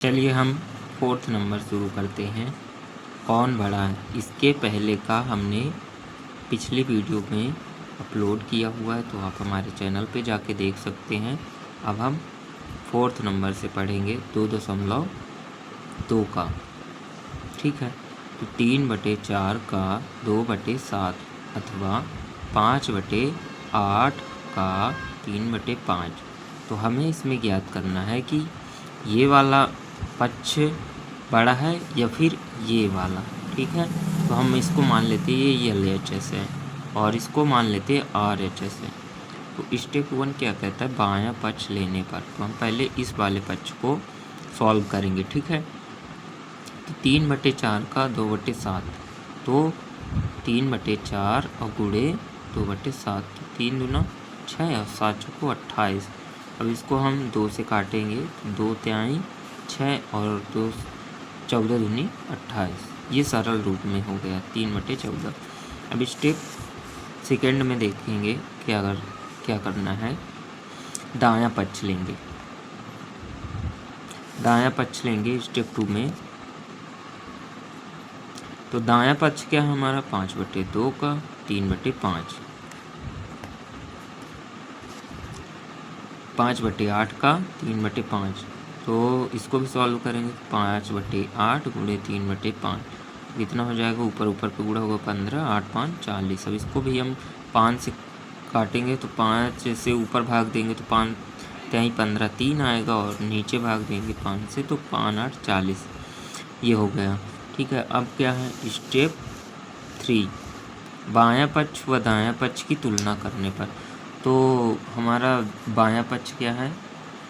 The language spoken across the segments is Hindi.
चलिए हम फोर्थ नंबर शुरू करते हैं। कौन बड़ा है, इसके पहले का हमने पिछली वीडियो में अपलोड किया हुआ है, तो आप हमारे चैनल पे जाके देख सकते हैं। अब हम फोर्थ नंबर से पढ़ेंगे 2.2 का। ठीक है, तो 3/4 का 2/7 अथवा 5/8 का 3/5। तो हमें इसमें ज्ञात करना है कि ये वाला पक्ष बड़ा है या फिर ये वाला। ठीक है, तो हम इसको मान लेते हैं ये LHS है और इसको मान लेते हैं RHS है। तो स्टेप 1 क्या कहता है, बायां पक्ष लेने पर। तो हम पहले इस वाले पक्ष को सॉल्व करेंगे। ठीक है, तो 3/4 का 2/7, तो 3/4 और गुणे 2/7, तो 3 दूना 6 और 7 चौको 28। अब इसको हम 2 से काटेंगे, 2 तिहाई 6 और 2 14 दूनी 28। ये सरल रूप में हो गया 3/14। अब स्टेप सेकेंड में देखेंगे क्या करना है। दायां पक्ष लेंगे, दायां पक्ष लेंगे स्टेप 2 में। तो दायां पक्ष क्या है हमारा, 5/2 का 3/5, 5/8 का 3/5। तो इसको भी सॉल्व करेंगे, 5/8 गुणे 3/5 कितना हो जाएगा, ऊपर ऊपर पे गुणा होगा 15, 8 5 40। अब इसको भी हम 5 से काटेंगे, तो 5 से ऊपर भाग देंगे तो 5 तिहाई 15 3 आएगा, और नीचे भाग देंगे 5 से तो 5 8 40। ये हो गया। ठीक है, अब क्या है स्टेप 3, बायां पक्ष व दायां पक्ष की तुलना करने पर। तो हमारा बायां पक्ष क्या है,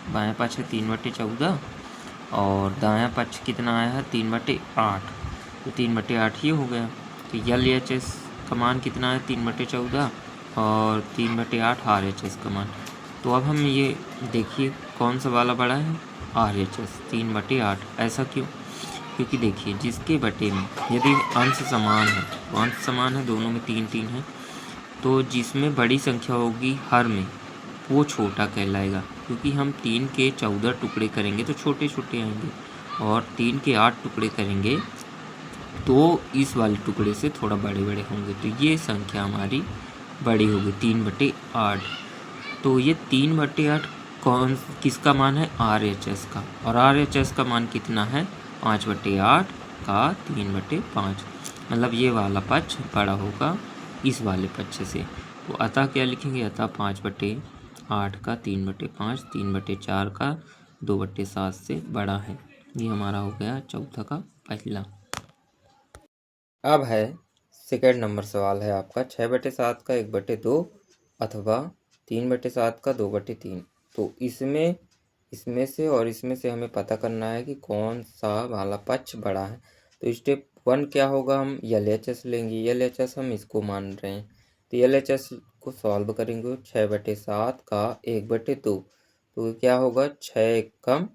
बायां पक्ष है 3/14 और दायां पक्ष कितना आया है 3/8, तो 3/8 ये हो गया। तो LHS का मान कितना है 3/14 और 3/8 RHS का मान। तो अब हम ये देखिए कौन सा वाला बड़ा है, RHS 3/8। ऐसा क्यों, क्योंकि देखिए जिसके बटे में यदि अंश समान है, तो अंश समान है दोनों में 3 3 है, तो जिसमें बड़ी संख्या होगी हर में वो छोटा कहलाएगा। क्योंकि हम 3 के 14 टुकड़े करेंगे तो छोटे छोटे आएंगे, और 3 के 8 टुकड़े करेंगे तो इस वाले टुकड़े से थोड़ा बड़े बड़े होंगे। तो ये संख्या हमारी बड़ी होगी 3/8। तो ये 3/8 किसका मान है, RHS का, और RHS का मान कितना है 5/8 का 3/5। मतलब ये वाला पक्ष बड़ा होगा इस वाले पक्ष से। तो अतः क्या लिखेंगे, अतः 5/8 का 3/5 3/4 का 2/7 से बड़ा है। ये हमारा हो गया चौथा का पहला। अब है सेकेंड नंबर सवाल है आपका, 6/7 का 1/2 अथवा 3/7 का 2/3। तो इसमें से और इसमें से हमें पता करना है कि कौन सा वाला पक्ष बड़ा है। तो स्टेप 1 क्या होगा, हम LHS लेंगे। LHS हम इसको मान रहे हैं, तो LHS को सॉल्व करेंगे। 6/7 का 1/2, तो क्या होगा 6 कम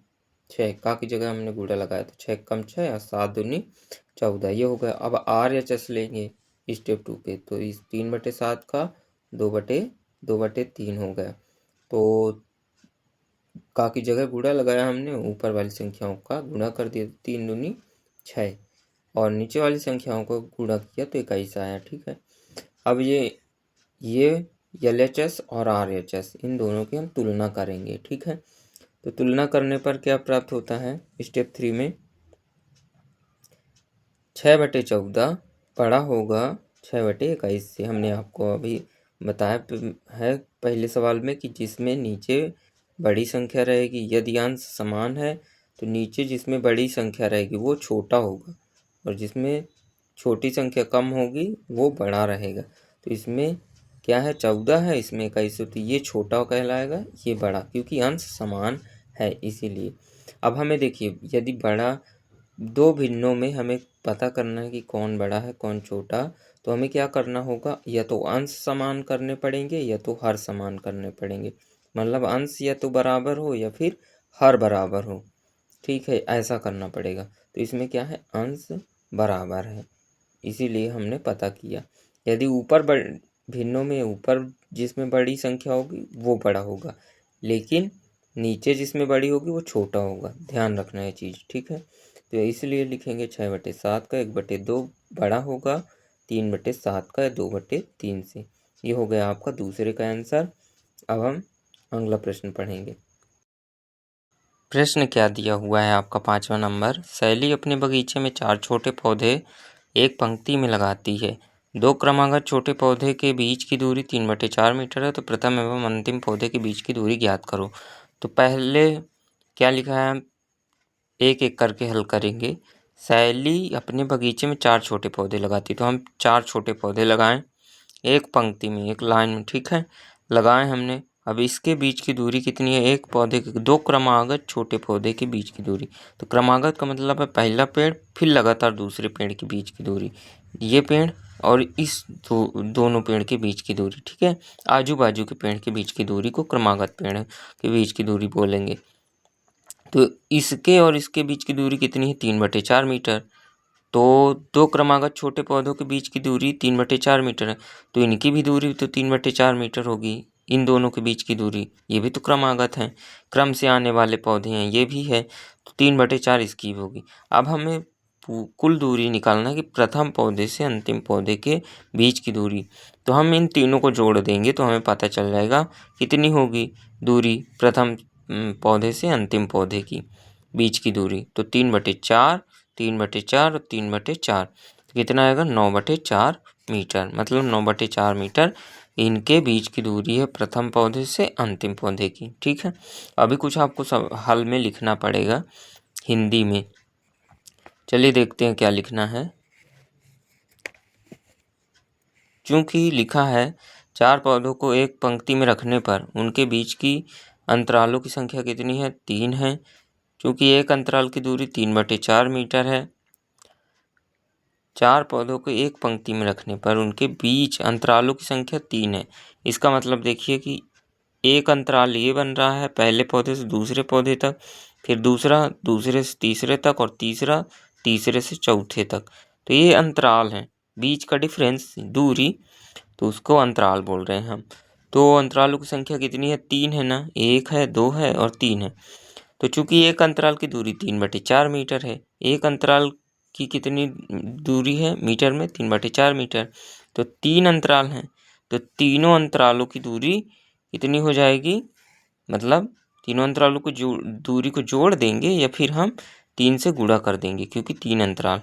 6 का की जगह हमने गुणा लगाया, तो 6 कम 6 और 7 दूनी 14, ये हो गया। अब RHS लेंगे स्टेप 2 पे, तो इस 3/7 का 2/3 हो गया। तो का की जगह गुणा लगाया हमने, ऊपर वाली संख्याओं का गुणा कर दिया, 3 दूनी 6 और नीचे वाली संख्याओं को गुणा किया तो 21 आया। ठीक है, अब ये LHS और RHS इन दोनों की हम तुलना करेंगे। ठीक है, तो तुलना करने पर क्या प्राप्त होता है, स्टेप 3 में 6/14 बड़ा होगा 6/21 से। हमने आपको अभी बताया है पहले सवाल में कि जिसमें नीचे बड़ी संख्या रहेगी, यदि अंश समान है तो नीचे जिसमें बड़ी संख्या रहेगी वो छोटा होगा, और जिसमें छोटी संख्या कम होगी वो बड़ा रहेगा। तो इसमें क्या है 14 है, इसमें 21, तो ये छोटा कहलाएगा, ये बड़ा, क्योंकि अंश समान है इसीलिए। अब हमें देखिए यदि बड़ा दो भिन्नों में हमें पता करना है कि कौन बड़ा है कौन छोटा, तो हमें क्या करना होगा, या तो अंश समान करने पड़ेंगे या तो हर समान करने पड़ेंगे। मतलब अंश या तो बराबर हो या फिर हर बराबर हो। ठीक है, ऐसा करना पड़ेगा। तो इसमें क्या है, अंश बराबर है, इसीलिए हमने पता किया। यदि ऊपर भिन्नों में ऊपर जिसमें बड़ी संख्या होगी वो बड़ा होगा, लेकिन नीचे जिसमें बड़ी होगी वो छोटा होगा, ध्यान रखना है चीज़, ठीक है। तो इसलिए लिखेंगे 6/7 का 1/2 बड़ा होगा 3/7 का या 2/3 से। ये हो गया आपका दूसरे का आंसर। अब हम अगला प्रश्न पढ़ेंगे। प्रश्न क्या दिया हुआ है आपका 5वां नंबर। शैली अपने बगीचे में 4 छोटे पौधे एक पंक्ति में लगाती है। 2 क्रमागत छोटे पौधे के बीच की दूरी 3/4 मीटर है। तो प्रथम एवं अंतिम पौधे के बीच की दूरी ज्ञात करो। तो पहले क्या लिखा है, एक एक करके हल करेंगे। शैली अपने बगीचे में 4 छोटे पौधे लगाती, तो हम 4 छोटे पौधे लगाएं एक पंक्ति में, एक लाइन में, ठीक है, लगाएं हमने। अब इसके बीच की दूरी कितनी है, एक पौधे के 2 क्रमागत छोटे पौधे के बीच की दूरी। तो क्रमागत का मतलब है पहला पेड़ फिर लगातार दूसरे पेड़ के बीच की दूरी, ये पेड़ और इस दोनों पेड़ के बीच की दूरी, ठीक है। आजू बाजू के पेड़ के बीच की दूरी को क्रमागत पेड़ के बीच की दूरी बोलेंगे। तो इसके और इसके बीच की दूरी कितनी है, 3/4 मीटर। तो 2 क्रमागत छोटे पौधों के बीच की दूरी 3/4 मीटर है, तो इनकी भी दूरी तो 3/4 मीटर होगी। इन दोनों के बीच की दूरी, ये भी तो क्रमागत हैं, क्रम से आने वाले पौधे हैं, ये भी है, तो 3/4 इसकी भी होगी। अब हमें कुल दूरी निकालना है कि प्रथम पौधे से अंतिम पौधे के बीच की दूरी। तो हम इन तीनों को जोड़ देंगे तो हमें पता चल जाएगा कितनी होगी दूरी प्रथम पौधे से अंतिम पौधे की बीच की दूरी। तो 3/4, 3/4 और 3/4, कितना आएगा 9/4 मीटर, मतलब 9/4 मीटर इनके बीच की दूरी है प्रथम पौधे से अंतिम पौधे की, ठीक है। अभी कुछ आपको सब हल में लिखना पड़ेगा हिंदी में। चलिए देखते हैं क्या लिखना है। चूंकि लिखा है 4 पौधों को एक पंक्ति में रखने पर उनके बीच की अंतरालों की संख्या कितनी है, 3 है। चूंकि एक अंतराल की दूरी 3/4 मीटर है, 4 पौधों को एक पंक्ति में रखने पर उनके बीच अंतरालों की संख्या 3 है। इसका मतलब देखिए कि एक अंतराल ये बन रहा है पहले पौधे से दूसरे पौधे तक, फिर दूसरा दूसरे से तीसरे तक और तीसरा तीसरे से चौथे तक। तो ये अंतराल है, बीच का डिफरेंस दूरी, तो उसको अंतराल बोल रहे हैं हम। तो अंतरालों की संख्या कितनी है, 3 है ना, 1 है, 2 है और 3 है। तो चूंकि एक अंतराल की दूरी 3/4 मीटर है, एक अंतराल की कितनी दूरी है मीटर में, 3/4 मीटर। तो 3 अंतराल हैं, तो तीनों अंतरालों की दूरी कितनी हो जाएगी, मतलब तीनों अंतरालों को दूरी को जोड़ देंगे या फिर हम 3 से गुणा कर देंगे, क्योंकि 3 अंतराल,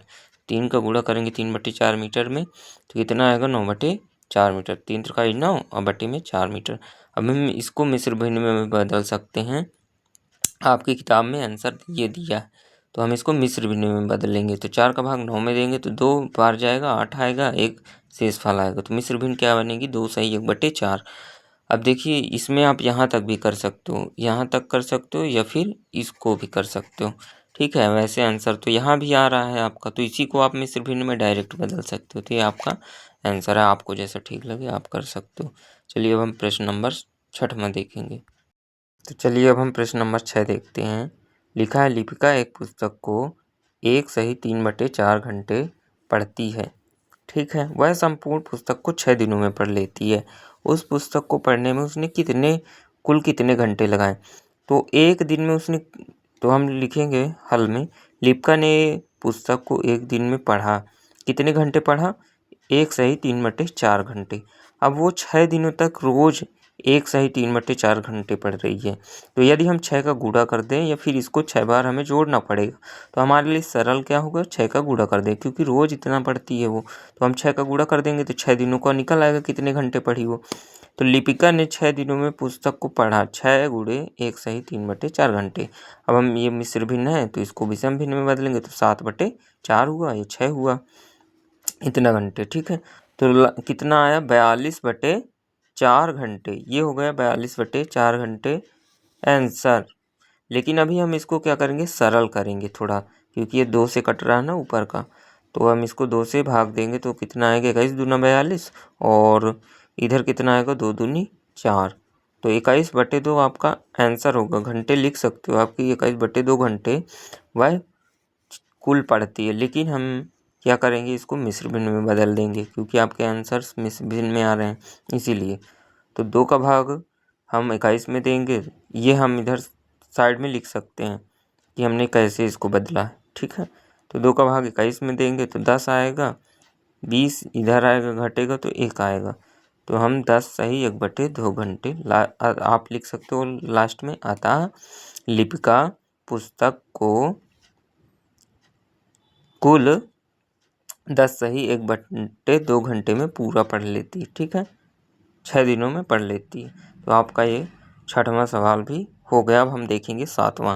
3 का गुणा करेंगे 3/4 मीटर में तो कितना आएगा 9/4 मीटर। 3 3 9 और बटे में 4 मीटर। अब हम इसको मिश्र भिन्न में बदल सकते हैं। आपकी किताब में आंसर ये दिया है, तो हम इसको मिश्र भिन्न में बदलेंगे। तो 4 का भाग 9 में देंगे तो 2 बार जाएगा, 8 आएगा, एक शेषफल आएगा। तो मिश्र भिन्न क्या बनेगी, 2 सही 1/4। अब देखिए इसमें आप यहाँ तक भी कर सकते हो, यहाँ तक कर सकते हो या फिर इसको भी कर सकते हो, ठीक है। वैसे आंसर तो यहाँ भी आ रहा है आपका, तो इसी को आप मिश्र भिन्न में डायरेक्ट बदल सकते हो। तो ये आपका आंसर है, आपको जैसा ठीक लगे आप कर सकते हो। चलिए अब हम प्रश्न नंबर 6वां देखेंगे। तो चलिए अब हम प्रश्न नंबर 6 देखते हैं। लिखा है लिपिका एक पुस्तक को एक सही 3/4 घंटे पढ़ती है, ठीक है। वह संपूर्ण पुस्तक को 6 दिनों में पढ़ लेती है। उस पुस्तक को पढ़ने में उसने कुल कितने घंटे लगाए। तो एक दिन में उसने, तो हम लिखेंगे हल में, लिपिका ने पुस्तक को एक दिन में पढ़ा, कितने घंटे पढ़ा, एक सही 3/4 घंटे। अब वो 6 दिनों तक रोज एक सही 3/4 घंटे पढ़ रही है। तो यदि हम 6 का गुणा कर दें या फिर इसको 6 बार हमें जोड़ना पड़ेगा, तो हमारे लिए सरल क्या होगा, 6 का गुणा कर दें, क्योंकि रोज इतना पढ़ती है वो। तो हम 6 का गुणा कर देंगे तो 6 दिनों का निकल आएगा कितने घंटे पढ़ी वो। तो लिपिका ने 6 दिनों में पुस्तक को पढ़ा, 6 गुणे एक सही 3/4 घंटे। अब हम ये मिश्र भिन्न है तो इसको विषम भिन्न में बदलेंगे तो 7/4 हुआ, ये 6 हुआ, इतना घंटे, ठीक है। तो कितना आया, 42/4 घंटे। ये हो गया 42/4 घंटे आंसर। लेकिन अभी हम इसको क्या करेंगे, सरल करेंगे थोड़ा, क्योंकि ये 2 से कट रहा है ना ऊपर का, तो हम इसको 2 से भाग देंगे तो कितना आएगा, 21 दूना 42 और इधर कितना आएगा, 2 दूनी 4। तो 21/2 आपका आंसर होगा। घंटे लिख सकते हो आपकी 21/2 घंटे वह कुल पढ़ती है। लेकिन हम क्या करेंगे, इसको मिश्र भिन्न में बदल देंगे, क्योंकि आपके आंसर्स मिश्र भिन्न में आ रहे हैं इसीलिए। तो 2 का भाग हम 21 में देंगे, ये हम इधर साइड में लिख सकते हैं कि हमने कैसे इसको बदला है। ठीक है, तो 2 का भाग 21 में देंगे तो 10 आएगा, 20 इधर आएगा घटेगा तो 1 आएगा। तो हम 10 सही 1/2 घंटे आप लिख सकते हो लास्ट में। अतः लिपिका पुस्तक को कुल 10 सही 1/2 घंटे में पूरा पढ़ लेती है। ठीक है, 6 दिनों में पढ़ लेती है। तो आपका ये 6वां सवाल भी हो गया। अब हम देखेंगे 7वां।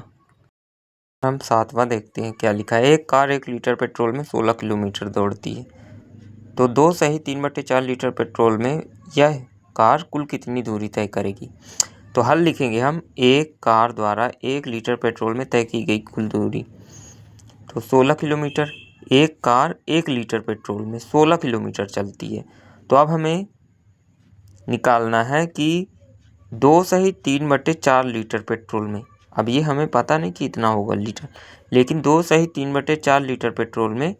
हम 7वां देखते हैं क्या लिखा है। एक कार 1 लीटर पेट्रोल में 16 किलोमीटर दौड़ती है, तो 2 सही 3/4 लीटर पेट्रोल में यह कार कुल कितनी दूरी तय करेगी। तो हल लिखेंगे हम। एक कार द्वारा 1 लीटर पेट्रोल में तय की गई कुल दूरी, तो 16 किलोमीटर। एक कार 1 लीटर पेट्रोल में 16 किलोमीटर चलती है। तो अब हमें निकालना है कि 2 सही 3/4 लीटर पेट्रोल में, अब ये हमें पता नहीं कितना होगा लीटर, लेकिन 2 सही 3/4 लीटर पेट्रोल में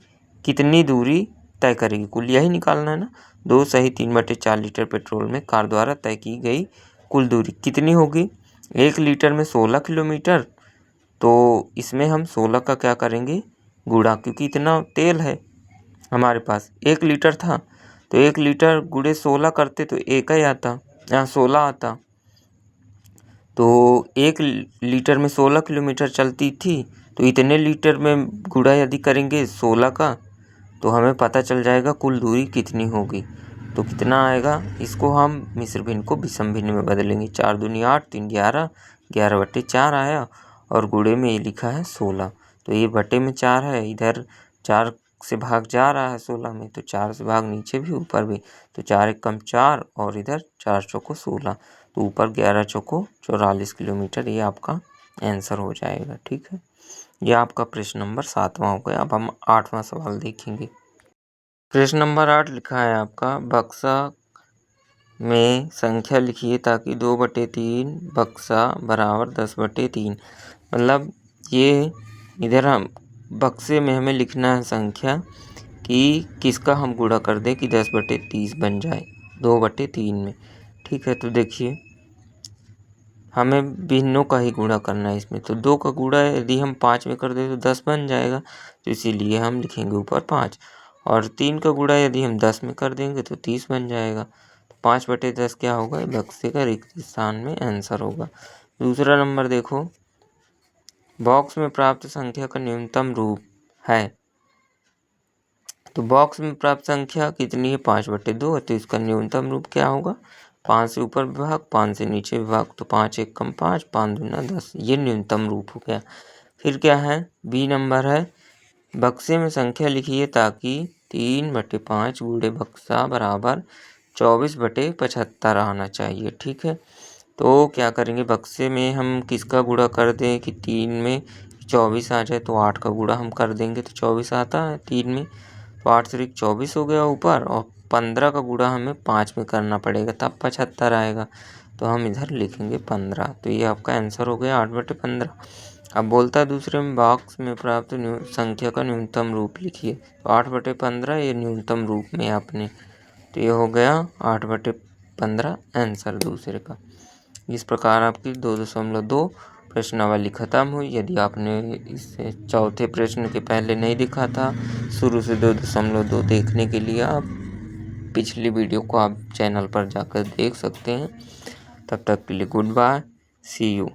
कितनी दूरी तय करेगी, कुल यही निकालना है ना। 2 सही 3/4 लीटर पेट्रोल में कार द्वारा तय की गई कुल दूरी कितनी होगी। 1 लीटर में 16 किलोमीटर, तो इसमें हम 16 का क्या करेंगे गुणा, क्योंकि इतना तेल है हमारे पास। 1 लीटर था तो 1 लीटर गुणे 16 करते तो 1 ही आता, यहाँ 16 आता। तो 1 लीटर में 16 किलोमीटर चलती थी, तो इतने लीटर में गुणा यदि करेंगे 16 का, तो हमें पता चल जाएगा कुल दूरी कितनी होगी। तो कितना आएगा, इसको हम मिश्र भिन्न को विषम भिन्न में बदलेंगे। 4 दूनी 8, 3 11, 11/4 आया, और गुणे में ये लिखा है 16। तो ये बटे में 4 है, इधर 4 से भाग जा रहा है 16 में, तो 4 से भाग नीचे भी ऊपर भी, तो 4 एक कम 4, और इधर 4 चौको 16, तो ऊपर 11 चौको 44 किलोमीटर। ये आपका आंसर हो जाएगा। ठीक है, ये आपका प्रश्न नंबर 7वां हो गया। अब हम 8वां सवाल देखेंगे। प्रश्न नंबर 8 लिखा है आपका, बक्सा में संख्या लिखिए ताकि 2/3 बक्सा बराबर 10/3। मतलब ये इधर हम बक्से में हमें लिखना है संख्या कि किसका हम गुणा कर दें कि 10/30 बन जाए 2/3 में। ठीक है, तो देखिए हमें भिन्नों का ही गुणा करना है इसमें। तो 2 का गुणा यदि हम 5 में कर दें तो 10 बन जाएगा, तो इसीलिए हम लिखेंगे ऊपर 5। और 3 का गुणा यदि हम 10 में कर देंगे तो 30 बन जाएगा। तो 5/10 क्या होगा, बक्से का रिक्त स्थान में आंसर होगा। दूसरा नंबर देखो, बॉक्स में प्राप्त संख्या का न्यूनतम रूप है। तो बॉक्स में प्राप्त संख्या कितनी है, 5/2 है, तो इसका न्यूनतम रूप क्या होगा, 5 से ऊपर विभाग 5 से नीचे विभाग, तो 5 एक कम 5, 5 दूना 10, ये न्यूनतम रूप हो गया। फिर क्या है, बी नंबर है, बक्से में संख्या लिखिए ताकि 3/5 गुणे बक्सा बराबर 24/75 आना चाहिए। ठीक है, तो क्या करेंगे, बक्से में हम किसका गुणा कर दें कि 3 में 24 आ जाए, तो 8 का गुणा हम कर देंगे तो 24 आता है 3 में, तो 8 से 24 हो गया ऊपर, और 15 का गुणा हमें 5 में करना पड़ेगा तब 75 आएगा, तो हम इधर लिखेंगे 15। तो ये आपका आंसर हो गया 8/15। अब बोलता है दूसरे में बॉक्स में प्राप्त संख्या का न्यूनतम रूप लिखिए, तो 8/15 ये न्यूनतम रूप में आपने, तो ये हो गया 8/15 आंसर दूसरे का। इस प्रकार आपकी 2.2 प्रश्नावली खत्म हुई। यदि आपने इससे चौथे प्रश्न के पहले नहीं दिखा था शुरू से 2.2 देखने के लिए आप पिछली वीडियो को आप चैनल पर जाकर देख सकते हैं। तब तक के लिए गुड बाय, सी यू।